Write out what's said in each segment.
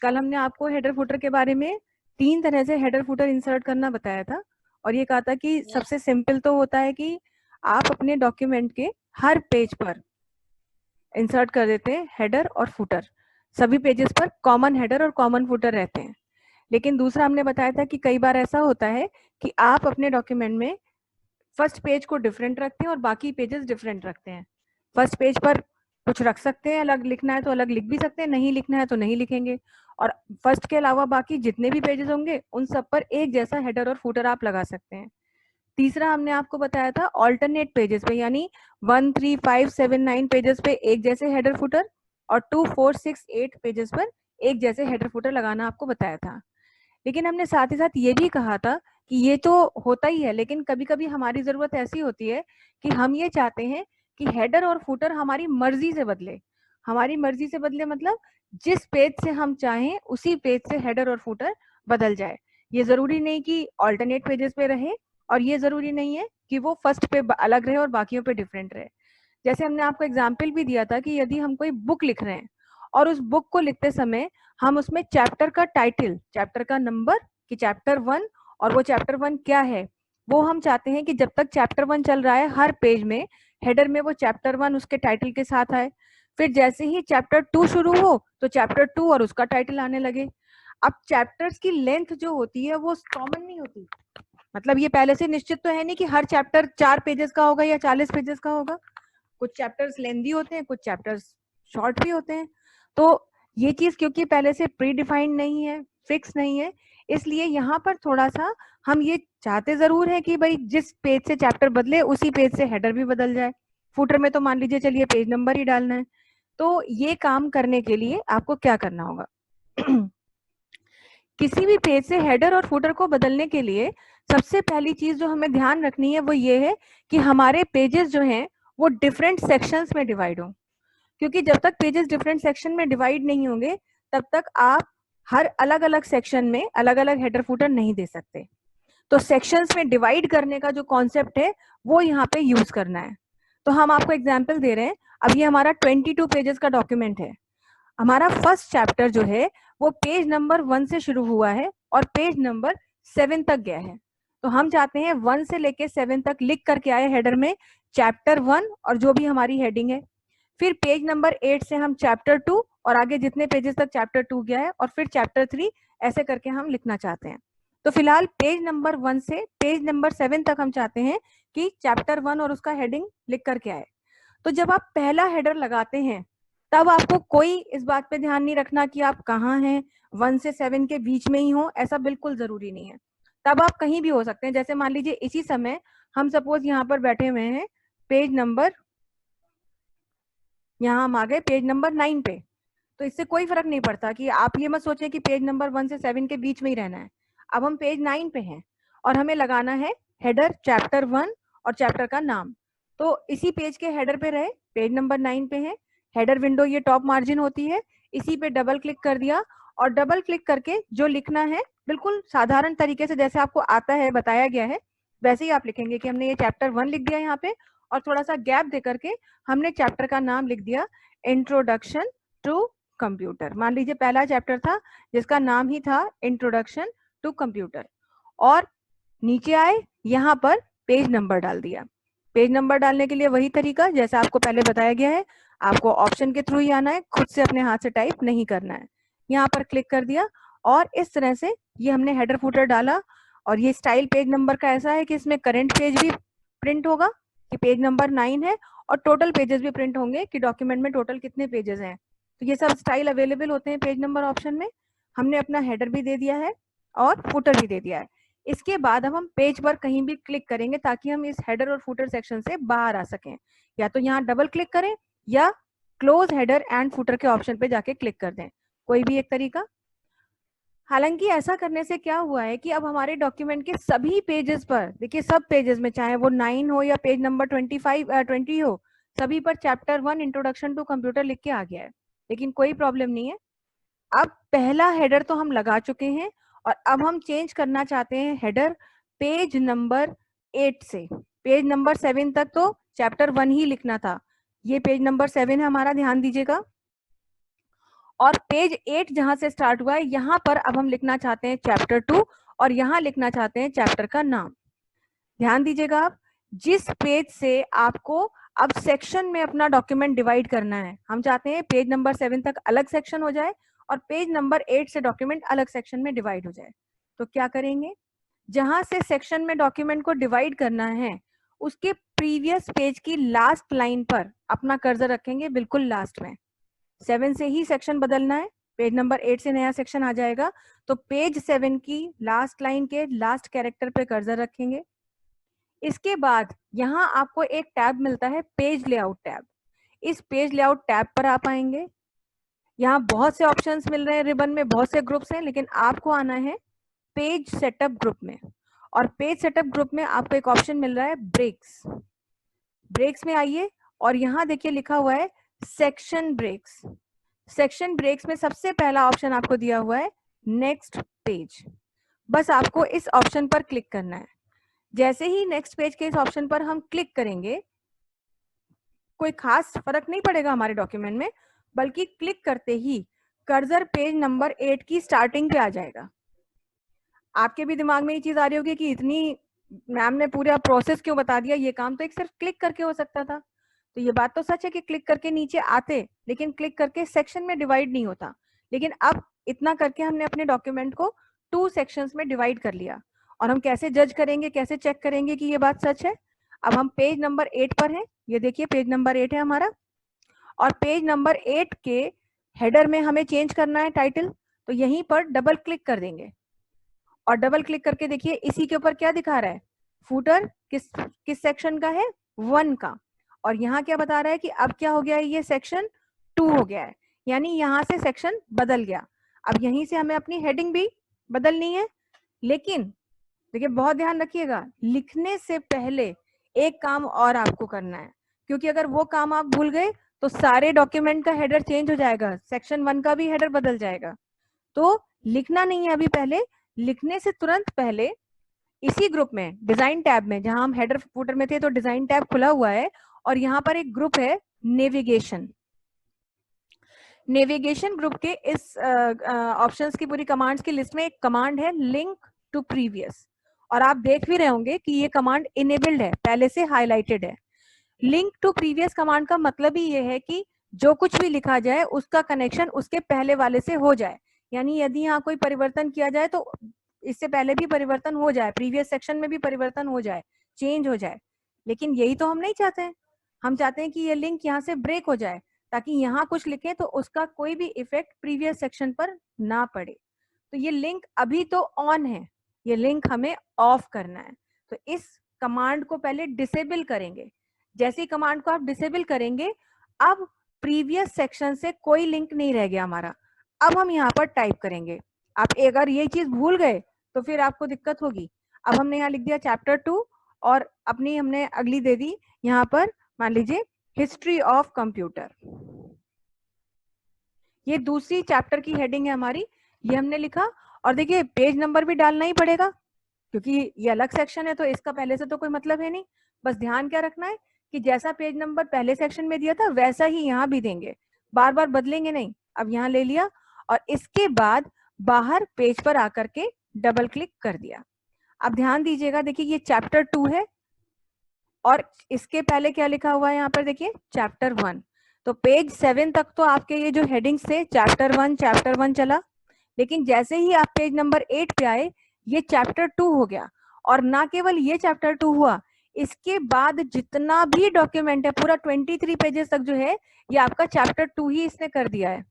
कल हमने आपको हेडर फुटर के बारे में 3 तरह से हेडर फुटर इंसर्ट करना बताया था और ये कहा था कि सबसे सिंपल तो होता है कि आप अपने डॉक्यूमेंट के हर पेज पर इंसर्ट कर देते हैं हेडर और फुटर। सभी पेजेस पर कॉमन हेडर और कॉमन फुटर रहते हैं। लेकिन दूसरा हमने बताया था कि कई बार ऐसा होता है कि आप अपने डॉक्यूमेंट में फर्स्ट पेज को डिफरेंट रखते हैं और बाकी पेजेस डिफरेंट रखते हैं। फर्स्ट पेज पर कुछ रख सकते हैं, अलग लिखना है तो अलग लिख भी सकते हैं, नहीं लिखना है तो नहीं लिखेंगे। और फर्स्ट के अलावा बाकी जितने भी पेजेस होंगे उन सब पर एक जैसा हेडर और फुटर आप लगा सकते हैं। तीसरा हमने आपको बताया था ऑल्टरनेट पेजेस पे, यानी 1, 3, 5, 7, 9 पेजेस पे एक जैसे हेडर फुटर और 2, 4, 6, 8 पेजेस पर एक जैसे हेडर फुटर लगाना आपको बताया था। लेकिन हमने साथ ही साथ ये भी कहा था कि ये तो होता ही है, लेकिन कभी कभी हमारी जरूरत ऐसी होती है कि हम ये चाहते हैं कि हेडर और फुटर हमारी मर्जी से बदले। हमारी मर्जी से बदले मतलब जिस पेज से हम चाहें उसी पेज से हेडर और फुटर बदल जाए। ये जरूरी नहीं कि ऑल्टरनेट पेजेस पे रहे और ये जरूरी नहीं है कि वो फर्स्ट पे अलग रहे और बाकियों पे डिफरेंट रहे। जैसे हमने आपको एग्जाम्पल भी दिया था कि यदि हम कोई बुक लिख रहे हैं और उस बुक को लिखते समय हम उसमें चैप्टर का टाइटल, चैप्टर का नंबर कि चैप्टर 1 और वो चैप्टर 1 क्या है, वो हम चाहते हैं कि जब तक चैप्टर 1 चल रहा है हर पेज में हेडर में वो चैप्टर 1 उसके टाइटल के साथ आए। फिर जैसे ही चैप्टर 2 शुरू हो तो चैप्टर 2 और उसका टाइटल आने लगे। अब चैप्टर्स की लेंथ जो होती है वो कॉमन नहीं होती, मतलब ये पहले से निश्चित तो है नहीं कि हर चैप्टर 4 पेजेस का होगा या 40 पेजेस का होगा। कुछ चैप्टर्स लेंदी होते हैं, कुछ चैप्टर्स शॉर्ट भी होते हैं। तो ये चीज क्योंकि पहले से प्री डिफाइंड नहीं है, फिक्स नहीं है, इसलिए यहाँ पर थोड़ा सा हम ये चाहते जरूर है कि भाई जिस पेज से चैप्टर बदले उसी पेज से हेडर भी बदल जाए। फुटर में तो मान लीजिए चलिए पेज नंबर ही डालना है। तो ये काम करने के लिए आपको क्या करना होगा किसी भी पेज से हेडर और फुटर को बदलने के लिए सबसे पहली चीज जो हमें ध्यान रखनी है वो ये है कि हमारे पेजेस जो हैं वो डिफरेंट सेक्शंस में डिवाइड हो। क्योंकि जब तक पेजेस डिफरेंट सेक्शन में डिवाइड नहीं होंगे तब तक आप हर अलग अलग सेक्शन में अलग अलग हेडर फुटर नहीं दे सकते। तो सेक्शंस में डिवाइड करने का जो कॉन्सेप्ट है वो यहाँ पे यूज करना है। तो हम आपको एग्जाम्पल दे रहे हैं। अब ये हमारा 22 पेजेस का डॉक्यूमेंट है। हमारा फर्स्ट चैप्टर जो है वो पेज नंबर 1 से शुरू हुआ है और पेज नंबर 7 तक गया है। तो हम चाहते हैं 1 से लेके 7 तक लिख करके आए हेडर में चैप्टर 1 और जो भी हमारी हेडिंग है। फिर पेज नंबर 8 से हम चैप्टर 2 और आगे जितने पेजेस तक चैप्टर 2 गया है और फिर चैप्टर 3, ऐसे करके हम लिखना चाहते हैं। तो फिलहाल पेज नंबर 1 से पेज नंबर 7 तक हम चाहते हैं कि चैप्टर 1 और उसका हेडिंग लिख करके आए। तो जब आप पहला हेडर लगाते हैं तब आपको कोई इस बात पे ध्यान नहीं रखना कि आप कहाँ हैं, 1 से 7 के बीच में ही हो, ऐसा बिल्कुल जरूरी नहीं है। तब आप कहीं भी हो सकते हैं। जैसे मान लीजिए इसी समय हम सपोज यहाँ पर बैठे हुए हैं, पेज नंबर, यहाँ हम आ गए पेज नंबर 9 पे। तो इससे कोई फर्क नहीं पड़ता कि आप ये मत सोचें कि पेज नंबर 1 से 7 के बीच में ही रहना है। अब हम पेज 9 पे हैं और हमें लगाना है हेडर चैप्टर 1 और चैप्टर का नाम। तो इसी पेज के हेडर पे रहे, पेज नंबर 9 पे है। हेडर विंडो ये टॉप मार्जिन होती है, इसी पे डबल क्लिक कर दिया और डबल क्लिक करके जो लिखना है बिल्कुल साधारण तरीके से जैसे आपको आता है, बताया गया है, वैसे ही आप लिखेंगे कि हमने ये चैप्टर 1 लिख दिया यहाँ पे और थोड़ा सा गैप दे करके हमने चैप्टर का नाम लिख दिया इंट्रोडक्शन टू कंप्यूटर। मान लीजिए पहला चैप्टर था जिसका नाम ही था इंट्रोडक्शन टू कंप्यूटर। और नीचे आए, यहाँ पर पेज नंबर डाल दिया। पेज नंबर डालने के लिए वही तरीका जैसा आपको पहले बताया गया है, आपको ऑप्शन के थ्रू ही आना है, खुद से अपने हाथ से टाइप नहीं करना है। यहाँ पर क्लिक कर दिया और इस तरह से ये हमने हेडर फुटर डाला। और ये स्टाइल पेज नंबर का ऐसा है कि इसमें करंट पेज भी प्रिंट होगा कि पेज नंबर 9 है और टोटल पेजेस भी प्रिंट होंगे कि डॉक्यूमेंट में टोटल कितने पेजेस हैं। तो ये सब स्टाइल अवेलेबल होते हैं पेज नंबर ऑप्शन में। हमने अपना हेडर भी दे दिया है और फुटर भी दे दिया है। इसके बाद अब हम पेज पर कहीं भी क्लिक करेंगे ताकि हम इस हेडर और फुटर सेक्शन से बाहर आ सकें। या तो यहाँ डबल क्लिक करें या क्लोज हेडर एंड फुटर के ऑप्शन पे जाके क्लिक कर दें, कोई भी एक तरीका। हालांकि ऐसा करने से क्या हुआ है कि अब हमारे डॉक्यूमेंट के सभी पेजेस पर, देखिए सब पेजेस में, चाहे वो 9 हो या पेज नंबर 20 हो, सभी पर चैप्टर 1 इंट्रोडक्शन टू कंप्यूटर लिख के आ गया है। लेकिन कोई प्रॉब्लम नहीं है। अब पहला हेडर तो हम लगा चुके हैं और अब हम चेंज करना चाहते हैं हेडर पेज नंबर 8 से पेज नंबर 7 तक। तो चैप्टर 1 ही लिखना था, ये पेज नंबर 7 है हमारा, ध्यान दीजिएगा। और पेज 8 जहां से स्टार्ट हुआ है यहाँ पर अब हम लिखना चाहते हैं चैप्टर 2 और यहाँ लिखना चाहते हैं चैप्टर का नाम। ध्यान दीजिएगा आप, जिस पेज से आपको अब सेक्शन में अपना डॉक्यूमेंट डिवाइड करना है, हम चाहते हैं पेज नंबर 7 तक अलग सेक्शन हो जाए और पेज नंबर 8 से डॉक्यूमेंट अलग सेक्शन में डिवाइड हो जाए। तो क्या करेंगे, जहां से सेक्शन में डॉक्यूमेंट को डिवाइड करना है उसके प्रीवियस पेज की लास्ट लाइन पर अपना कर्सर रखेंगे, बिल्कुल लास्ट में। 7 से ही सेक्शन बदलना है, पेज नंबर 8 से नया सेक्शन आ जाएगा, तो पेज 7 की लास्ट लाइन के लास्ट कैरेक्टर पे कर्सर रखेंगे। इसके बाद यहाँ आपको एक टैब मिलता है, पेज लेआउट टैब। इस पेज लेआउट टैब पर आप आएंगे, यहाँ बहुत से ऑप्शंस मिल रहे हैं, रिबन में बहुत से ग्रुप्स हैं, लेकिन आपको आना है पेज सेटअप ग्रुप में। और पेज सेटअप ग्रुप में आपको एक ऑप्शन मिल रहा है ब्रेक्स। ब्रेक्स में आइए और यहाँ देखिए लिखा हुआ है सेक्शन ब्रेक्स। सेक्शन ब्रेक्स में सबसे पहला ऑप्शन आपको दिया हुआ है नेक्स्ट पेज। बस आपको इस ऑप्शन पर क्लिक करना है। जैसे ही नेक्स्ट पेज के इस ऑप्शन पर हम क्लिक करेंगे, कोई खास फर्क नहीं पड़ेगा हमारे डॉक्यूमेंट में, बल्कि क्लिक करते ही कर्सर पेज नंबर 8 की स्टार्टिंग पे आ जाएगा। आपके भी दिमाग में ये चीज आ रही होगी कि इतनी मैम ने पूरा प्रोसेस क्यों बता दिया, ये काम तो एक सिर्फ क्लिक करके हो सकता था। तो ये बात तो सच है कि क्लिक करके नीचे आते, लेकिन क्लिक करके सेक्शन में डिवाइड नहीं होता। लेकिन अब इतना करके हमने अपने डॉक्यूमेंट को 2 सेक्शंस में डिवाइड कर लिया। और हम कैसे जज करेंगे, कैसे चेक करेंगे कि ये बात सच है? अब हम पेज नंबर 8 पर हैं, ये देखिए पेज नंबर 8 है हमारा, और पेज नंबर 8 के हेडर में हमें चेंज करना है टाइटल, तो यहीं पर डबल क्लिक कर देंगे। और डबल क्लिक करके देखिए इसी के ऊपर क्या दिखा रहा है, फूटर किस किस सेक्शन का है, 1 का। और यहाँ क्या बता रहा है कि अब क्या हो गया है, ये सेक्शन 2 हो गया है, यानी यहाँ से सेक्शन बदल गया। अब यहीं से हमें अपनी हेडिंग भी बदलनी है, लेकिन देखिए बहुत ध्यान रखिएगा, लिखने से पहले एक काम और आपको करना है, क्योंकि अगर वो काम आप भूल गए तो सारे डॉक्यूमेंट का हेडर चेंज हो जाएगा, सेक्शन 1 का भी हेडर बदल जाएगा। तो लिखना नहीं है अभी, पहले लिखने से तुरंत पहले इसी ग्रुप में डिजाइन टैब में, जहां हम हेडर फुटर में थे तो डिजाइन टैब खुला हुआ है, और यहाँ पर एक ग्रुप है नेविगेशन। नेविगेशन ग्रुप के इस ऑप्शंस की पूरी कमांड्स की लिस्ट में एक कमांड है लिंक टू प्रीवियस, और आप देख भी रहे होंगे कि ये कमांड इनेबल्ड है, पहले से हाईलाइटेड है। लिंक टू प्रीवियस कमांड का मतलब ही ये है कि जो कुछ भी लिखा जाए उसका कनेक्शन उसके पहले वाले से हो जाए, यानी यदि यहाँ कोई परिवर्तन किया जाए तो इससे पहले भी परिवर्तन हो जाए, प्रीवियस सेक्शन में भी परिवर्तन हो जाए, चेंज हो जाए। लेकिन यही तो हम नहीं चाहते हैं, हम चाहते हैं कि ये लिंक यहाँ से ब्रेक हो जाए, ताकि यहाँ कुछ लिखें तो उसका कोई भी इफेक्ट प्रीवियस सेक्शन पर ना पड़े। तो ये लिंक अभी तो ऑन है, ये लिंक हमें ऑफ करना है। तो इस कमांड को पहले डिसेबल करेंगे। जैसे ही कमांड को आप डिसेबल करेंगे, अब प्रीवियस सेक्शन से कोई लिंक नहीं रह गया हमारा। अब हम यहाँ पर टाइप करेंगे, आप अगर ये चीज भूल गए तो फिर आपको दिक्कत होगी। अब हमने यहाँ लिख दिया चैप्टर 2 और अपनी हमने अगली दे दी यहाँ पर, मान लीजिए हिस्ट्री ऑफ कंप्यूटर। ये दूसरी चैप्टर की हेडिंग है हमारी, ये हमने लिखा। और देखिए पेज नंबर भी डालना ही पड़ेगा, क्योंकि ये अलग सेक्शन है तो इसका पहले से तो कोई मतलब है नहीं। बस ध्यान क्या रखना है कि जैसा पेज नंबर पहले सेक्शन में दिया था वैसा ही यहाँ भी देंगे, बार बार बदलेंगे नहीं। अब यहाँ ले लिया और इसके बाद बाहर पेज पर आकर के डबल क्लिक कर दिया। अब ध्यान दीजिएगा, देखिए ये चैप्टर 2 है और इसके पहले क्या लिखा हुआ है यहाँ पर, देखिए चैप्टर 1। तो पेज 7 तक तो आपके ये जो हेडिंग्स थे चैप्टर 1 चला, लेकिन जैसे ही आप पेज नंबर 8 पे आए ये चैप्टर 2 हो गया। और ना केवल ये चैप्टर 2 हुआ, इसके बाद जितना भी डॉक्यूमेंट है पूरा 23 पेजेस तक जो है ये आपका चैप्टर 2 ही इसने कर दिया है।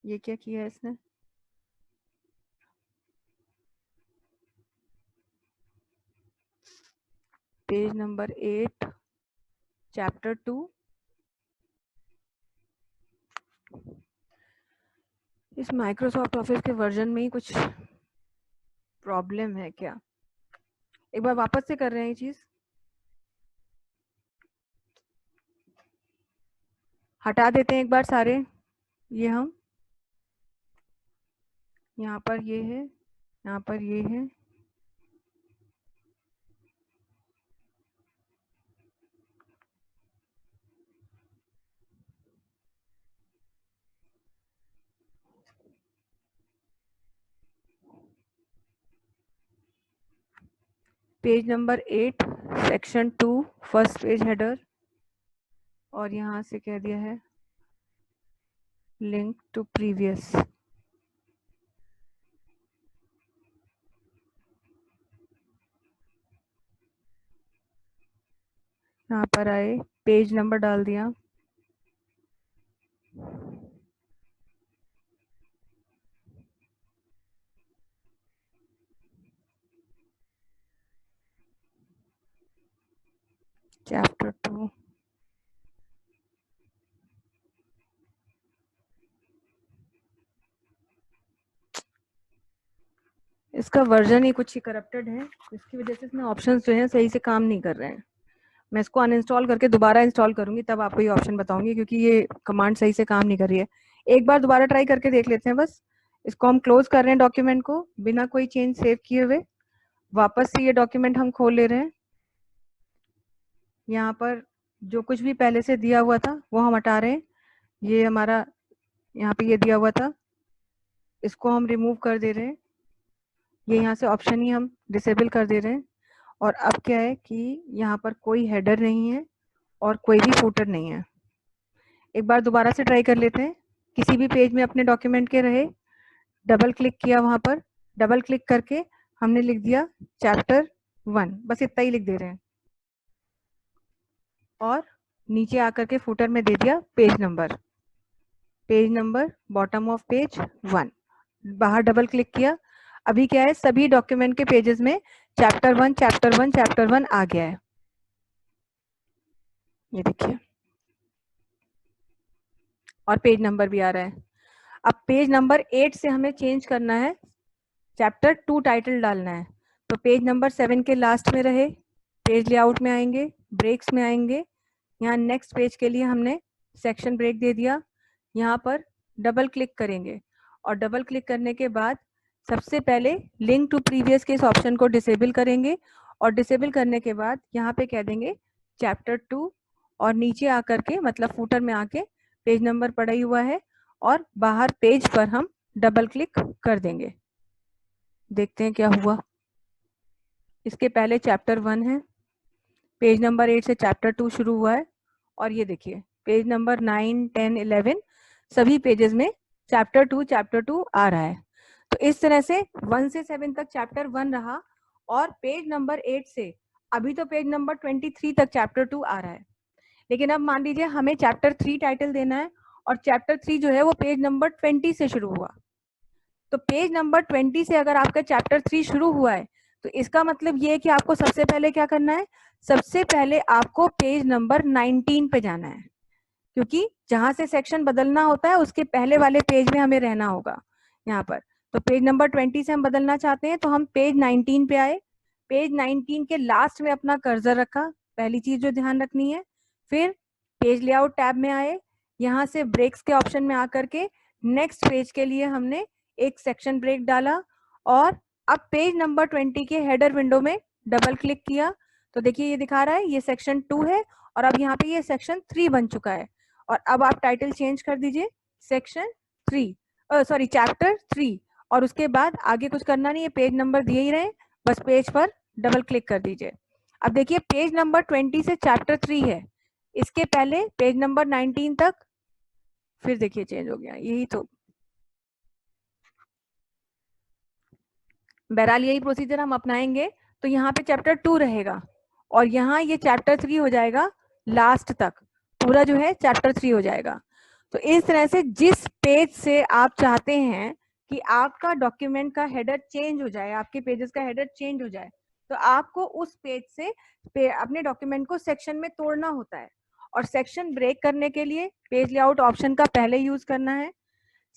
ये क्या किया है इसने, पेज नंबर 8 चैप्टर 2। इस माइक्रोसॉफ्ट ऑफिस के वर्जन में ही कुछ प्रॉब्लम है क्या? एक बार वापस से कर रहे हैं ये चीज, हटा देते हैं एक बार सारे। ये हम यहाँ पर ये है, यहाँ पर ये है, page number 8 section 2 first page header, और यहाँ से कह दिया है लिंक टू प्रीवियस। यहाँ पर आए, पेज नंबर डाल दिया, चैप्टर 2, इसका वर्जन ही कुछ ही करप्टेड है, इसकी वजह से इसमें ऑप्शंस जो हैं सही से काम नहीं कर रहे हैं। मैं इसको अनइंस्टॉल करके दोबारा इंस्टॉल करूंगी, तब आपको ये ऑप्शन बताऊंगी, क्योंकि ये कमांड सही से काम नहीं कर रही है। एक बार दोबारा ट्राई करके देख लेते हैं बस। इसको हम क्लोज कर रहे हैं डॉक्यूमेंट को, बिना कोई चेंज सेव किए हुए। वापस से ये डॉक्यूमेंट हम खोल ले रहे हैं। यहाँ पर जो कुछ भी पहले से दिया हुआ था वो हम हटा रहे हैं। ये हमारा यहाँ पे ये दिया हुआ था, इसको हम रिमूव कर दे रहे हैं। ये यहाँ से ऑप्शन ही हम डिसेबल कर दे रहे हैं। और अब क्या है कि यहाँ पर कोई हेडर नहीं है और कोई भी फूटर नहीं है। एक बार दोबारा से ट्राई कर लेते हैं। किसी भी पेज में अपने डॉक्यूमेंट के रहे, डबल क्लिक किया, वहां पर डबल क्लिक करके हमने लिख दिया चैप्टर 1, बस इतना ही लिख दे रहे हैं। और नीचे आकर के फूटर में दे दिया page number bottom of page 1। बाहर डबल क्लिक किया। अभी क्या है, सभी डॉक्यूमेंट के पेजेस में चैप्टर 1 आ गया है। ये देखिए, और पेज नंबर भी आ रहा है। अब पेज नंबर 8 से हमें चेंज करना है, चैप्टर 2 टाइटल डालना है। तो पेज नंबर 7 के लास्ट में रहे, पेज लेआउट में आएंगे, ब्रेक्स में आएंगे। यहाँ नेक्स्ट पेज के लिए हमने सेक्शन ब्रेक दे दिया। यहाँ पर डबल क्लिक करेंगे, और डबल क्लिक करने के बाद सबसे पहले लिंक टू प्रीवियस के इस ऑप्शन को डिसेबल करेंगे। और डिसेबल करने के बाद यहाँ पे कह देंगे चैप्टर 2, और नीचे आकर के मतलब फूटर में आके पेज नंबर पड़ा ही हुआ है, और बाहर पेज पर हम डबल क्लिक कर देंगे। देखते हैं क्या हुआ। इसके पहले चैप्टर 1 है, पेज नंबर 8 से चैप्टर 2 शुरू हुआ है, और ये देखिए पेज नंबर 9, 10, 11 सभी पेजेस में चैप्टर 2 आ रहा है। तो इस तरह से 1 से 7 तक चैप्टर 1 रहा, और पेज नंबर 8 से अभी तो पेज नंबर 23 तक चैप्टर 2 आ रहा है। लेकिन अब मान लीजिए हमें चैप्टर 3 टाइटल देना है, और चैप्टर 3 जो है वो पेज नंबर 20 से शुरू हुआ। तो पेज नंबर 20 से अगर आपका चैप्टर 3 शुरू हुआ है, तो इसका मतलब ये है कि आपको सबसे पहले क्या करना है, सबसे पहले आपको पेज नंबर 19 पे जाना है, क्योंकि जहां से सेक्शन बदलना होता है उसके पहले वाले पेज में हमें रहना होगा यहाँ पर। तो पेज नंबर 20 से हम बदलना चाहते हैं, तो हम पेज 19 पे आए, पेज 19 के लास्ट में अपना कर्सर रखा, पहली चीज जो ध्यान रखनी है। फिर पेज लेआउट टैब में आए, यहाँ से ब्रेक्स के ऑप्शन में आकर के नेक्स्ट पेज के लिए हमने एक सेक्शन ब्रेक डाला, और अब पेज नंबर 20 के हेडर विंडो में डबल क्लिक किया। तो देखिए ये दिखा रहा है ये सेक्शन 2 है, और अब यहाँ पे ये सेक्शन 3 बन चुका है। और अब आप टाइटल चेंज कर दीजिए सेक्शन 3, सॉरी चैप्टर 3, और उसके बाद आगे कुछ करना नहीं है, पेज नंबर दिए ही रहे, बस पेज पर डबल क्लिक कर दीजिए। अब देखिए पेज नंबर 20 से चैप्टर 3 है, इसके पहले पेज नंबर 19 तक, फिर देखिए चेंज हो गया। यही तो बहरहाल यही प्रोसीजर हम अपनाएंगे। तो यहाँ पे चैप्टर 2 रहेगा, और यहाँ ये चैप्टर 3 हो जाएगा, लास्ट तक पूरा जो है चैप्टर 3 हो जाएगा। तो इस तरह से जिस पेज से आप चाहते हैं कि आपका डॉक्यूमेंट का हेडर चेंज हो जाए, आपके पेजेस का हेडर चेंज हो जाए, तो आपको उस पेज से अपने डॉक्यूमेंट को सेक्शन में तोड़ना होता है। और सेक्शन ब्रेक करने के लिए पेज लेआउट ऑप्शन का पहले यूज करना है।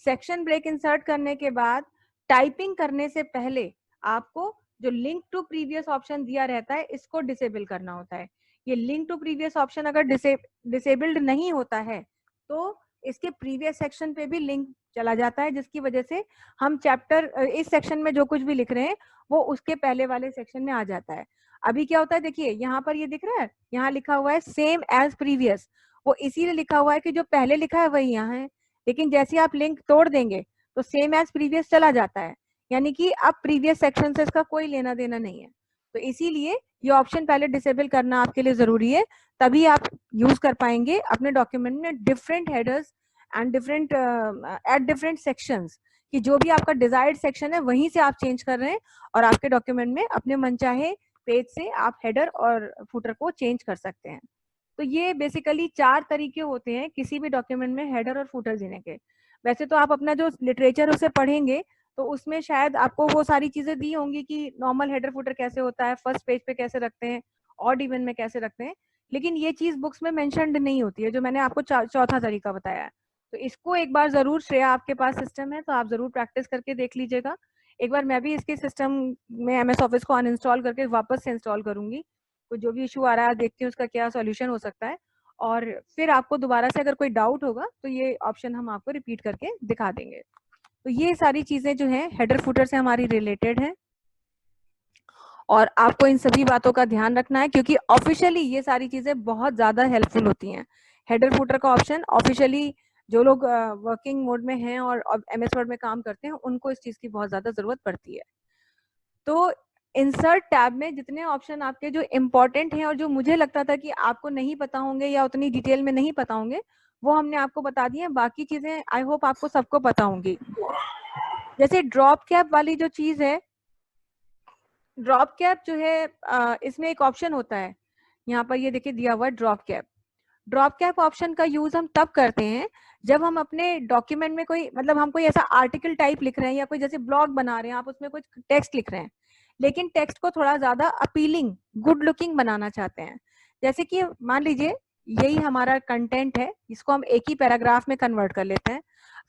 सेक्शन ब्रेक इंसर्ट करने के बाद टाइपिंग करने से पहले आपको जो लिंक टू प्रीवियस ऑप्शन दिया रहता है इसको डिसेबल करना होता है। ये लिंक टू प्रीवियस ऑप्शन अगर डिसेबल्ड नहीं होता है तो इसके प्रीवियस सेक्शन पे भी लिंक चला जाता है, जिसकी वजह से हम चैप्टर इस सेक्शन में जो कुछ भी लिख रहे हैं वो उसके पहले वाले सेक्शन में आ जाता है। अभी क्या होता है, देखिए यहाँ पर ये दिख रहा है, यहाँ लिखा हुआ है सेम एज प्रीवियस, वो इसीलिए लिखा हुआ है कि जो पहले लिखा है वही यहाँ है। लेकिन जैसे आप लिंक तोड़ देंगे तो सेम एज प्रीवियस चला जाता है, यानी कि अब प्रीवियस सेक्शन से इसका कोई लेना देना नहीं है। तो इसीलिए ये ऑप्शन पहले डिसेबल करना आपके लिए जरूरी है, तभी आप यूज कर पाएंगे अपने डॉक्यूमेंट में different headers and different at different sections, कि जो भी आपका डिजायर्ड सेक्शन है वहीं से आप चेंज कर रहे हैं और आपके डॉक्यूमेंट में अपने मनचाहे पेज से आप हेडर और फुटर को चेंज कर सकते हैं। तो ये बेसिकली 4 तरीके होते हैं किसी भी डॉक्यूमेंट में हेडर और फुटर देने के। वैसे तो आप अपना जो लिटरेचर उसे पढ़ेंगे तो उसमें शायद आपको वो सारी चीजें दी होंगी कि नॉर्मल हेडर फुटर कैसे होता है, फर्स्ट पेज पे कैसे रखते हैं, ऑड इवन में कैसे रखते हैं, लेकिन ये चीज बुक्स में मेंशन्ड नहीं होती है जो मैंने आपको चौथा तरीका बताया है। तो इसको एक बार जरूर, श्रेया आपके पास सिस्टम है तो आप जरूर प्रैक्टिस करके देख लीजिएगा। एक बार मैं भी इसके सिस्टम में एमएस ऑफिस को अनइंस्टॉल करके वापस से इंस्टॉल करूंगी, तो जो भी इशू आ रहा है देखती हूँ उसका क्या सॉल्यूशन हो सकता है, और फिर आपको दोबारा से अगर कोई डाउट होगा तो ये ऑप्शन हम आपको रिपीट करके दिखा देंगे। तो ये सारी चीजें जो हैं हेडर फुटर से हमारी रिलेटेड हैं और आपको इन सभी बातों का ध्यान रखना है, क्योंकि ऑफिशियली ये सारी चीजें बहुत ज्यादा हेल्पफुल होती हैं। हेडर फुटर का ऑप्शन ऑफिशियली जो लोग वर्किंग मोड में हैं और एमएस वर्ड में काम करते हैं उनको इस चीज की बहुत ज्यादा जरूरत पड़ती है। तो इंसर्ट टैब में जितने ऑप्शन आपके जो इम्पोर्टेंट हैं और जो मुझे लगता था कि आपको नहीं पता होंगे या उतनी डिटेल में नहीं पता होंगे, वो हमने आपको बता दिए। बाकी चीजें आई होप आपको सबको पता होंगी। जैसे ड्रॉप कैप वाली जो चीज है, ड्रॉप कैप जो है इसमें एक ऑप्शन होता है, यहाँ पर ये देखिए दिया हुआ है drop cap. Drop cap option का यूज हम तब करते हैं जब हम अपने डॉक्यूमेंट में कोई, मतलब हम कोई ऐसा आर्टिकल टाइप लिख रहे हैं या कोई जैसे ब्लॉग बना रहे हैं, आप उसमें कुछ टेक्स्ट लिख रहे हैं लेकिन टेक्स्ट को थोड़ा ज्यादा अपीलिंग, गुड लुकिंग बनाना चाहते हैं। जैसे कि मान लीजिए यही हमारा कंटेंट है, इसको हम एक ही पैराग्राफ में कन्वर्ट कर लेते हैं।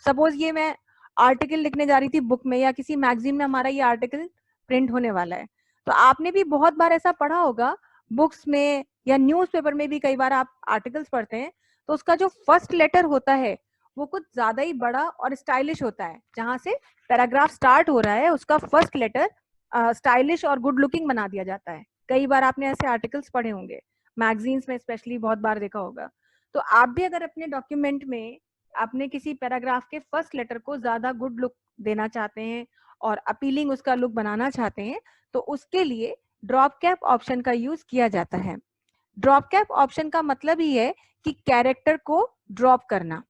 सपोज ये मैं आर्टिकल लिखने जा रही थी बुक में या किसी मैगजीन में, हमारा ये आर्टिकल प्रिंट होने वाला है। तो आपने भी बहुत बार ऐसा पढ़ा होगा बुक्स में या न्यूज़पेपर में भी, कई बार आप आर्टिकल्स पढ़ते हैं तो उसका जो फर्स्ट लेटर होता है वो कुछ ज्यादा ही बड़ा और स्टाइलिश होता है। जहां से पैराग्राफ स्टार्ट हो रहा है उसका फर्स्ट लेटर स्टाइलिश और गुड लुकिंग बना दिया जाता है। कई बार आपने ऐसे आर्टिकल्स पढ़े होंगे, मैगजीन्स में स्पेशली बहुत बार देखा होगा। तो आप भी अगर अपने डॉक्यूमेंट में अपने किसी पैराग्राफ के फर्स्ट लेटर को ज्यादा गुड लुक देना चाहते हैं और अपीलिंग उसका लुक बनाना चाहते हैं तो उसके लिए ड्रॉप कैप ऑप्शन का यूज किया जाता है। ड्रॉप कैप ऑप्शन का मतलब ही है कि कैरेक्टर को ड्रॉप करना।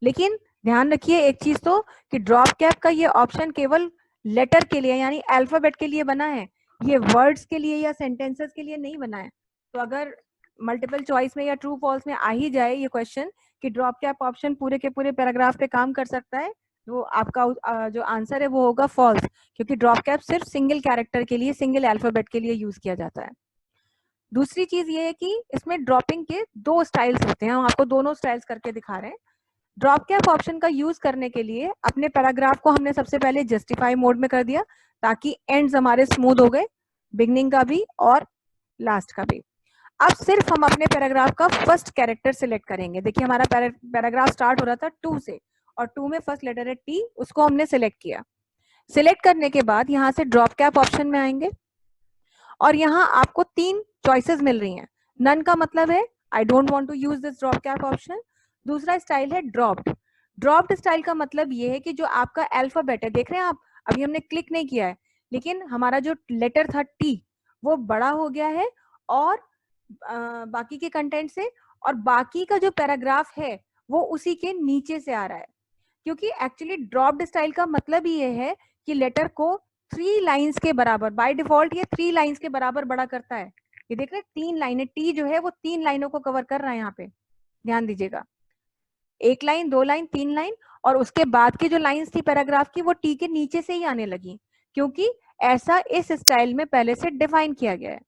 लेकिन ध्यान रखिए एक चीज तो, कि ड्रॉप कैप का ये ऑप्शन केवल लेटर के लिए यानी अल्फाबेट के लिए बना है, ये वर्ड्स के लिए या सेंटेंसेस के लिए नहीं बना है। तो अगर मल्टीपल चॉइस में या ट्रू फॉल्स में आ ही जाए ये क्वेश्चन कि ड्रॉप कैप ऑप्शन पूरे के पूरे पैराग्राफ पे काम कर सकता है, तो आपका जो आंसर है वो होगा फॉल्स, क्योंकि ड्रॉप कैप सिर्फ सिंगल कैरेक्टर के लिए, सिंगल अल्फाबेट के लिए यूज किया जाता है। दूसरी चीज ये है कि इसमें ड्रॉपिंग के 2 स्टाइल्स होते हैं, हम आपको दोनों स्टाइल्स करके दिखा रहे हैं। ड्रॉप कैप ऑप्शन का यूज करने के लिए अपने पैराग्राफ को हमने सबसे पहले जस्टिफाई मोड में कर दिया ताकि एंड्स हमारे स्मूथ हो गए, बिगनिंग का भी और लास्ट का भी। अब सिर्फ हम अपने पैराग्राफ का फर्स्ट कैरेक्टर सिलेक्ट करेंगे। देखिए हमारा पैराग्राफ स्टार्ट हो रहा था 2 से और 2 में फर्स्ट लेटर है टी, उसको हमने सिलेक्ट किया। सिलेक्ट करने के बाद यहाँ से ड्रॉप कैप ऑप्शन में आएंगे और यहाँ आपको 3 चॉइसेस मिल रही हैं। नन का मतलब है I don't want to use this drop cap option. दूसरा स्टाइल है ड्रॉप्ड। ड्रॉप्ड स्टाइल का मतलब ये है कि जो आपका अल्फाबेट है, देख रहे हैं आप, अभी हमने क्लिक नहीं किया है लेकिन हमारा जो लेटर था टी वो बड़ा हो गया है और बाकी के कंटेंट से, और बाकी का जो पैराग्राफ है वो उसी के नीचे से आ रहा है। क्योंकि एक्चुअली ड्रॉप्ड स्टाइल का मतलब ही ये है कि लेटर को 3 लाइंस के बराबर, बाय डिफॉल्ट ये 3 लाइंस के बराबर बड़ा करता है। ये देख रहे हैं 3 लाइनें, टी जो है वो 3 लाइनों को कवर कर रहा है। यहाँ पे ध्यान दीजिएगा, 1 लाइन, 2 लाइन, 3 लाइन, और उसके बाद की जो लाइंस थी पैराग्राफ की वो टी के नीचे से ही आने लगी, क्योंकि ऐसा इस स्टाइल में पहले से डिफाइन किया गया है।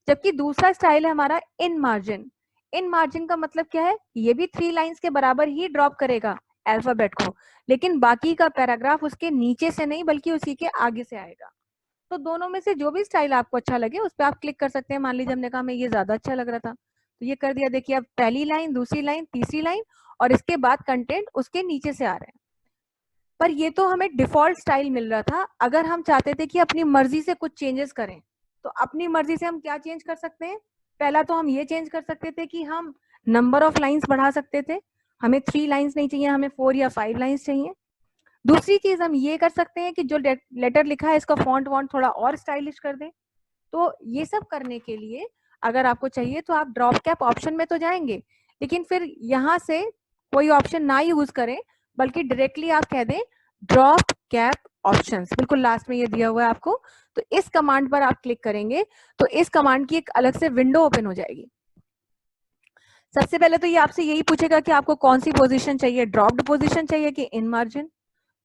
जबकि दूसरा स्टाइल है हमारा इन मार्जिन। इन मार्जिन का मतलब क्या है, ये भी 3 लाइंस के बराबर ही ड्रॉप करेगा अल्फाबेट को, लेकिन बाकी का पैराग्राफ उसके नीचे से नहीं बल्कि उसी के आगे से आएगा। तो दोनों में से जो भी स्टाइल आपको अच्छा लगे उस पर आप क्लिक कर सकते हैं। मान लीजिए हमने कहा हमें ये ज्यादा अच्छा लग रहा था तो ये कर दिया। देखिए अब पहली लाइन, दूसरी लाइन, तीसरी लाइन और इसके बाद कंटेंट उसके नीचे से आ रहे हैं। पर ये तो हमें डिफॉल्ट स्टाइल मिल रहा था। अगर हम चाहते थे कि अपनी मर्जी से कुछ चेंजेस करें तो अपनी मर्जी से हम क्या चेंज कर सकते हैं। पहला तो हम ये चेंज कर सकते थे कि हम नंबर ऑफ लाइंस बढ़ा सकते थे, हमें 3 लाइंस नहीं चाहिए, हमें 4 या 5 लाइंस चाहिए। दूसरी चीज हम ये कर सकते हैं कि जो लेटर लिखा है इसका फॉन्ट वॉन्ट थोड़ा और स्टाइलिश कर दें। तो ये सब करने के लिए अगर आपको चाहिए तो आप ड्रॉप कैप ऑप्शन में तो जाएंगे, लेकिन फिर यहाँ से कोई ऑप्शन ना यूज करें, बल्कि डायरेक्टली आप कह दें ड्रॉप कैप ऑप्शंस, बिल्कुल लास्ट में ये दिया हुआ है आपको। तो इस कमांड पर आप क्लिक करेंगे तो इस कमांड की एक अलग से विंडो ओपन हो जाएगी। सबसे पहले तो ये आपसे यही पूछेगा कि आपको कौन सी पोजीशन चाहिए, ड्रॉप्ड पोजीशन चाहिए कि इन मार्जिन।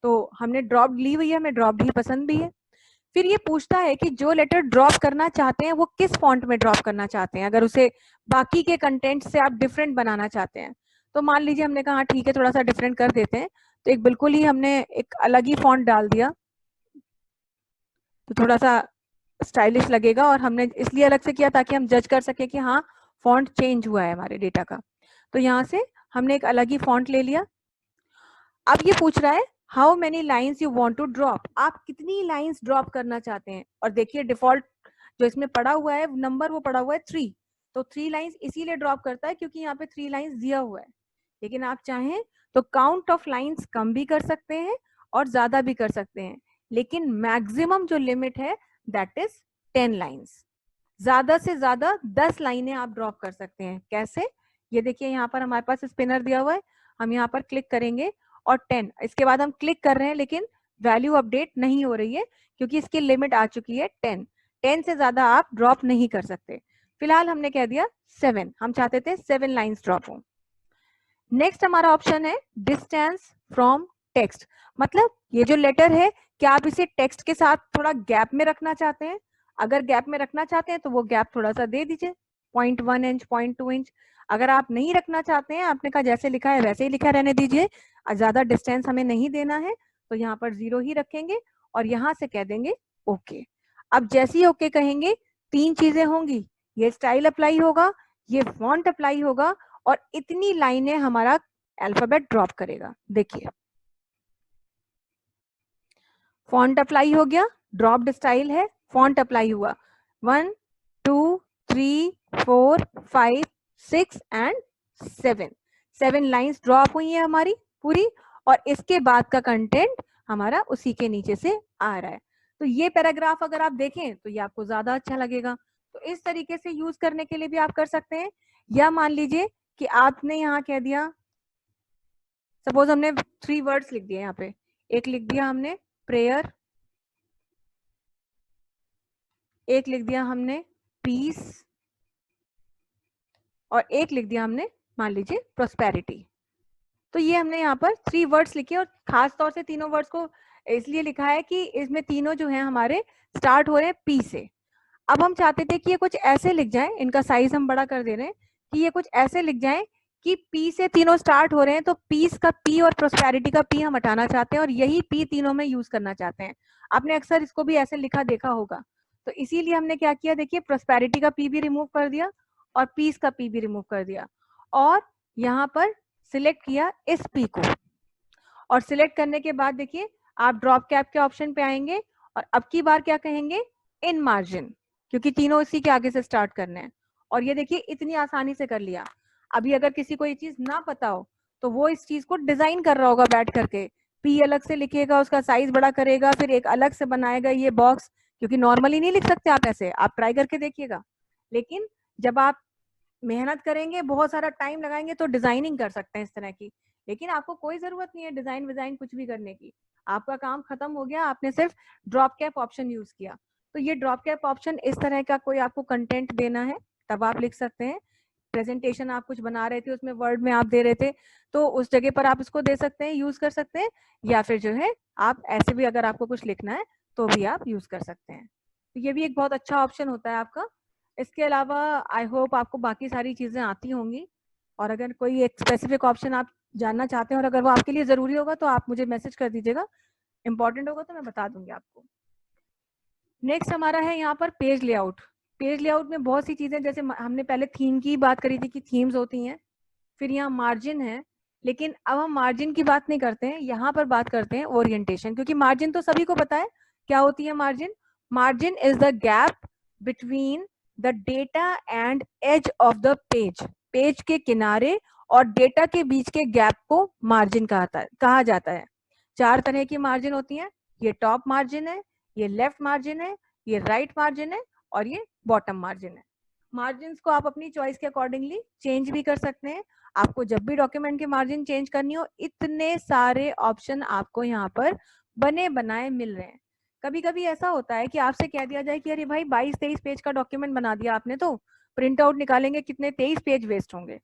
तो हमने ड्रॉप ली हुई है, हमें ड्रॉप ही पसंद भी है। फिर ये पूछता है कि जो लेटर ड्रॉप करना चाहते हैं वो किस फॉन्ट में ड्रॉप करना चाहते हैं, अगर उसे बाकी के कंटेंट से आप डिफरेंट बनाना चाहते हैं। तो मान लीजिए हमने कहा ठीक है थोड़ा सा डिफरेंट कर देते हैं, तो एक बिल्कुल ही हमने एक अलग ही फॉन्ट डाल दिया, तो थोड़ा सा स्टाइलिश लगेगा, और हमने इसलिए अलग से किया ताकि हम जज कर सके कि हाँ फॉन्ट चेंज हुआ है हमारे डेटा का। तो यहाँ से हमने एक अलग ही फॉन्ट ले लिया। अब ये पूछ रहा है how many lines you want to drop, आप कितनी लाइन्स ड्रॉप करना चाहते हैं। और देखिए डिफॉल्ट जो इसमें पड़ा हुआ है नंबर वो पड़ा हुआ है 3, तो 3 लाइन्स इसीलिए ड्रॉप करता है क्योंकि यहाँ पे 3 लाइन्स दिया हुआ है। लेकिन आप चाहें तो काउंट ऑफ लाइन्स कम भी कर सकते हैं और ज्यादा भी कर सकते हैं, लेकिन मैक्सिमम जो लिमिट है दैट इज 10 लाइन्स। ज्यादा से ज्यादा 10 लाइनें आप ड्रॉप कर सकते हैं। कैसे, ये देखिए यहाँ पर हमारे पास स्पिनर दिया हुआ है, हम यहाँ पर क्लिक करेंगे और 10, इसके बाद हम क्लिक कर रहे हैं लेकिन वैल्यू अपडेट नहीं हो रही है क्योंकि इसकी लिमिट आ चुकी है 10। 10 से ज्यादा आप ड्रॉप नहीं कर सकते। फिलहाल हमने कह दिया 7, हम चाहते थे 7 लाइन्स ड्रॉप हो। नेक्स्ट हमारा ऑप्शन है डिस्टेंस फ्रॉम टेक्स्ट, मतलब ये जो लेटर है क्या आप इसे टेक्स्ट के साथ थोड़ा गैप में रखना चाहते हैं। अगर गैप में रखना चाहते हैं तो वो गैप थोड़ा सा दे दीजिए, 0.1 इंच 0.2 इंच। अगर आप नहीं रखना चाहते हैं, आपने कहा जैसे लिखा है वैसे ही लिखा रहने दीजिए, ज्यादा डिस्टेंस हमें नहीं देना है, तो यहाँ पर 0 ही रखेंगे और यहाँ से कह देंगे ओके। अब जैसे ही ओके कहेंगे 3 चीजें होंगी, ये स्टाइल अप्लाई होगा, ये फॉन्ट अप्लाई होगा और इतनी लाइनें हमारा अल्फाबेट ड्रॉप करेगा। देखिए फॉन्ट अप्लाई हो गया, ड्रॉप्ड स्टाइल है, फॉन्ट अप्लाई हुआ, 1 2 3 4 5 6 एंड 7, 7 लाइंस ड्रॉप हुई है हमारी पूरी, और इसके बाद का कंटेंट हमारा उसी के नीचे से आ रहा है। तो ये पैराग्राफ अगर आप देखें तो ये आपको ज्यादा अच्छा लगेगा। तो इस तरीके से यूज करने के लिए भी आप कर सकते हैं। या मान लीजिए कि आपने यहाँ कह दिया, सपोज हमने 3 वर्ड्स लिख दिए, यहाँ पे एक लिख दिया हमने प्रेयर, एक लिख दिया हमने पीस, और एक लिख दिया हमने मान लीजिए प्रोस्पेरिटी। तो ये हमने यहाँ पर 3 वर्ड्स लिखे, और खास तौर से तीनों वर्ड्स को इसलिए लिखा है कि इसमें तीनों जो है हमारे स्टार्ट हो रहे हैं पी से। अब हम चाहते थे कि ये कुछ ऐसे लिख जाए, इनका साइज हम बड़ा कर दे रहे हैं, कि ये कुछ ऐसे लिख जाए कि पी से तीनों स्टार्ट हो रहे हैं, तो पीस का पी और प्रोस्पेरिटी का पी हम हटाना चाहते हैं और यही पी तीनों में यूज करना चाहते हैं। आपने अक्सर इसको भी ऐसे लिखा देखा होगा, तो इसीलिए हमने क्या किया, देखिए प्रोस्पेरिटी का पी भी रिमूव कर दिया और पीस का पी भी रिमूव कर दिया, और यहाँ पर सिलेक्ट किया इस पी को, और सिलेक्ट करने के बाद देखिए आप ड्रॉप कैप के ऑप्शन पे आएंगे और अब की बार क्या कहेंगे, इन मार्जिन, क्योंकि तीनों इसी के आगे से स्टार्ट करने हैं। और ये देखिए इतनी आसानी से कर लिया। अभी अगर किसी को ये चीज ना पता हो तो वो इस चीज को डिजाइन कर रहा होगा बैठ करके, पी अलग से लिखेगा, उसका साइज बड़ा करेगा, फिर एक अलग से बनाएगा ये बॉक्स, क्योंकि नॉर्मली नहीं लिख सकते आप ऐसे, आप ट्राई करके देखिएगा। लेकिन जब आप मेहनत करेंगे, बहुत सारा टाइम लगाएंगे, तो डिजाइनिंग कर सकते हैं इस तरह की। लेकिन आपको कोई जरूरत नहीं है डिजाइन विजाइन कुछ भी करने की, आपका काम खत्म हो गया, आपने सिर्फ ड्रॉप कैप ऑप्शन यूज किया। तो ये ड्रॉप कैप ऑप्शन, इस तरह का कोई आपको कंटेंट देना है तब आप लिख सकते हैं। प्रेजेंटेशन आप कुछ बना रहे थे, उसमें वर्ड में आप दे रहे थे, तो उस जगह पर आप इसको दे सकते हैं, यूज कर सकते हैं। या फिर जो है आप ऐसे भी अगर आपको कुछ लिखना है तो भी आप यूज कर सकते हैं। तो ये भी एक बहुत अच्छा ऑप्शन होता है आपका। इसके अलावा आई होप आपको बाकी सारी चीजें आती होंगी, और अगर कोई एक स्पेसिफिक ऑप्शन आप जानना चाहते हैं और अगर वो आपके लिए जरूरी होगा तो आप मुझे मैसेज कर दीजिएगा, इंपॉर्टेंट होगा तो मैं बता दूंगी आपको। नेक्स्ट हमारा है यहाँ पर पेज लेआउट। पेज लेआउट में बहुत सी चीजें, जैसे हमने पहले थीम की बात करी थी कि थीम्स होती हैं, फिर यहाँ मार्जिन है, लेकिन अब हम मार्जिन की बात नहीं करते हैं, यहाँ पर बात करते हैं ओरिएंटेशन, क्योंकि मार्जिन तो सभी को पता है क्या होती है margin. Margin is the gap between the data and edge of the page, page के किनारे और डेटा के बीच के गैप को मार्जिन कहा जाता है। 4 तरह की मार्जिन होती है, ये टॉप मार्जिन है, ये लेफ्ट मार्जिन है, ये राइट मार्जिन है, और ये बॉटम मार्जिन है। मार्जिन को आप अपनी चॉइस के अकॉर्डिंगली चेंज भी कर सकते हैं। आपको जब भी डॉक्यूमेंट के मार्जिन चेंज करनी हो, इतने सारे ऑप्शन आपको यहाँ पर बने बनाए मिल रहे हैं। कभी कभी ऐसा होता है कि आपसे कह दिया जाए कि अरे भाई 22-23 पेज का डॉक्यूमेंट बना दिया आपने, तो प्रिंट आउट निकालेंगे कितने 23 पेज वेस्ट होंगे।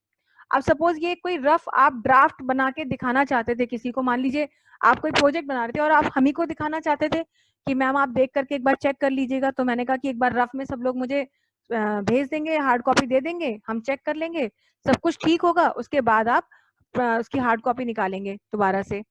अब सपोज ये कोई रफ आप ड्राफ्ट बना के दिखाना चाहते थे किसी को, मान लीजिए आप कोई प्रोजेक्ट बना रहे थे और आप हम ही को दिखाना चाहते थे कि मैम आप देख करके एक बार चेक कर लीजिएगा, तो मैंने कहा कि एक बार रफ में सब लोग मुझे भेज देंगे, हार्ड कॉपी दे देंगे, हम चेक कर लेंगे, सब कुछ ठीक होगा, उसके बाद आप उसकी हार्ड कॉपी निकालेंगे दोबारा से।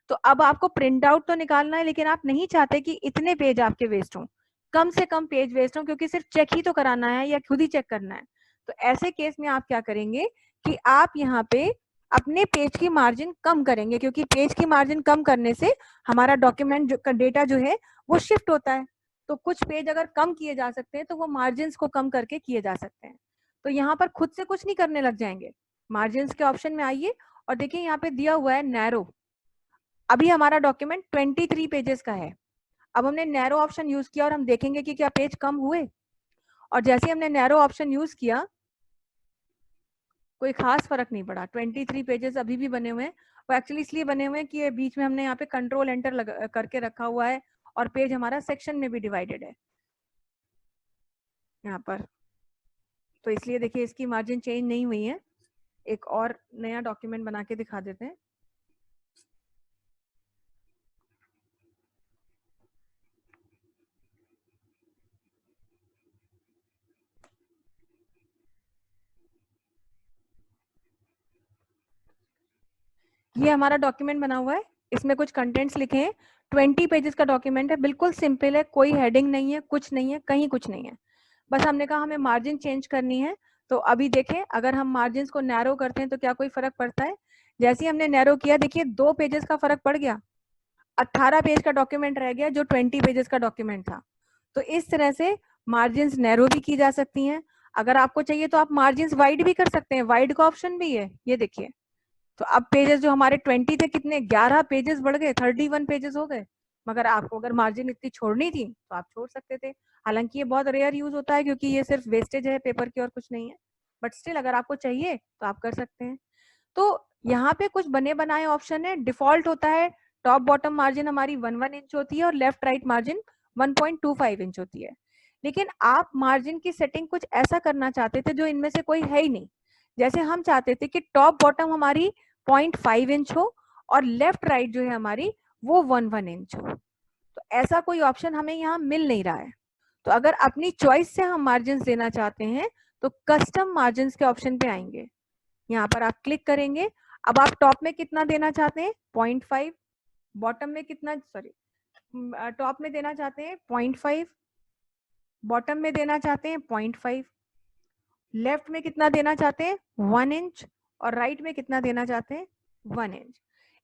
तो अब आपको प्रिंट आउट तो निकालना है, लेकिन आप नहीं चाहते कि इतने पेज आपके वेस्ट हों, कम से कम पेज वेस्ट हों, क्योंकि सिर्फ चेक ही तो कराना है या खुद ही चेक करना है। तो ऐसे केस में आप क्या करेंगे कि आप यहाँ पे अपने पेज की मार्जिन कम करेंगे, क्योंकि पेज की मार्जिन कम करने से हमारा डॉक्यूमेंट का डेटा जो है वो शिफ्ट होता है। तो कुछ पेज अगर कम किए जा सकते हैं तो वो मार्जिन को कम करके किए जा सकते हैं। तो यहाँ पर खुद से कुछ नहीं करने लग जाएंगे, मार्जिन के ऑप्शन में आइए और देखिए यहाँ पे दिया हुआ है नैरो। अभी हमारा डॉक्यूमेंट 23 पेजेस का है। अब हमने नैरो ऑप्शन यूज किया और हम देखेंगे कि क्या पेज कम हुए। और जैसे हमने नैरो ऑप्शन यूज किया, कोई खास फर्क नहीं पड़ा। 23 पेजेस अभी भी बने हुए हैं। वो एक्चुअली इसलिए बने हुए हैं कि ये बीच में हमने यहाँ पे कंट्रोल एंटर करके रखा हुआ है और पेज हमारा सेक्शन में भी डिवाइडेड है यहाँ पर, तो इसलिए देखिए इसकी मार्जिन चेंज नहीं हुई है। एक और नया डॉक्यूमेंट बना के दिखा देते हैं। ये हमारा डॉक्यूमेंट बना हुआ है, इसमें कुछ कंटेंट्स लिखे हैं। 20 पेजेस का डॉक्यूमेंट है, बिल्कुल सिंपल है, कोई हेडिंग नहीं है, कुछ नहीं है, कहीं कुछ नहीं है। बस हमने कहा हमें मार्जिन चेंज करनी है। तो अभी देखें, अगर हम मार्जिन को नैरो करते हैं तो क्या कोई फर्क पड़ता है? जैसे ही हमने नैरो किया, देखिए 2 पेजेस का फर्क पड़ गया, 18 पेज का डॉक्यूमेंट रह गया जो 20 पेजेस का डॉक्यूमेंट था। तो इस तरह से मार्जिन नैरो भी की जा सकती हैं। अगर आपको चाहिए तो आप मार्जिन वाइड भी कर सकते हैं, वाइड का ऑप्शन भी है, ये देखिए। तो अब पेजेस जो हमारे 20 थे, कितने 11 पेजेस बढ़ गए, 31 पेजेस हो गए। मगर आपको अगर मार्जिन इतनी छोड़नी थी तो आप छोड़ सकते थे। हालांकि ये बहुत रेयर यूज होता है, क्योंकि ये सिर्फ वेस्टेज है पेपर की और कुछ नहीं है, बट स्टिल अगर आपको चाहिए तो आप कर सकते हैं। तो यहाँ पे कुछ बने बनाए ऑप्शन है। डिफॉल्ट होता है टॉप बॉटम मार्जिन हमारी 1 इंच होती है और लेफ्ट राइट मार्जिन 1.25 इंच होती है। लेकिन आप मार्जिन की सेटिंग कुछ ऐसा करना चाहते थे जो इनमें से कोई है ही नहीं। जैसे हम चाहते थे कि टॉप बॉटम हमारी 0.5 इंच हो और लेफ्ट राइट जो है हमारी वो 1 इंच हो। तो ऐसा कोई ऑप्शन हमें यहाँ मिल नहीं रहा है। तो अगर अपनी चॉइस से हम मार्जिन देना चाहते हैं तो कस्टम मार्जिन के ऑप्शन पे आएंगे, यहाँ पर आप क्लिक करेंगे। अब आप टॉप में कितना देना चाहते हैं? 0.5। बॉटम में कितना, सॉरी, टॉप में देना चाहते हैं 0.5, बॉटम में देना चाहते हैं 0.5, लेफ्ट में कितना देना चाहते हैं 1 इंच, और राइट में कितना देना चाहते हैं 1 इंच।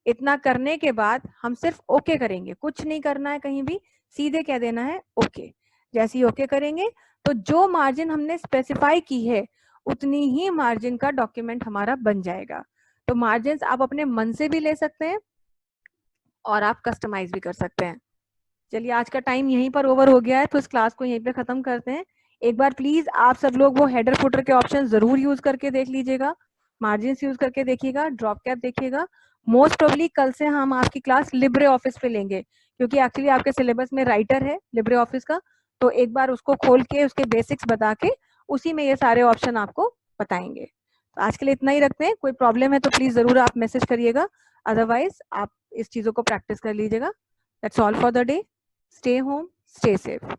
इतना करने के बाद हम सिर्फ ओके करेंगे, कुछ नहीं करना है कहीं भी, सीधे कह देना है ओके। जैसे ही ओके करेंगे तो जो मार्जिन हमने स्पेसिफाई की है उतनी ही मार्जिन का डॉक्यूमेंट हमारा बन जाएगा। तो मार्जिन आप अपने मन से भी ले सकते हैं और आप कस्टमाइज भी कर सकते हैं। चलिए आज का टाइम यहीं पर ओवर हो गया है, तो इस क्लास को यहीं पे खत्म करते हैं। एक बार प्लीज आप सब लोग वो हेडर फुटर के ऑप्शन जरूर यूज करके देख लीजिएगा, मार्जिन यूज करके देखिएगा, ड्रॉप कैप देखिएगा। मोस्ट प्रोबेबली कल से हम आपकी क्लास लिब्रे ऑफिस पे लेंगे, क्योंकि एक्चुअली आपके सिलेबस में राइटर है लिब्रे ऑफिस का। तो एक बार उसको खोल के उसके बेसिक्स बता के उसी में ये सारे ऑप्शन आपको बताएंगे। तो आज के लिए इतना ही रखते हैं। कोई प्रॉब्लम है तो प्लीज जरूर आप मैसेज करिएगा, अदरवाइज आप इस चीजों को प्रैक्टिस कर लीजिएगा। That's all for the day. Stay home, stay safe.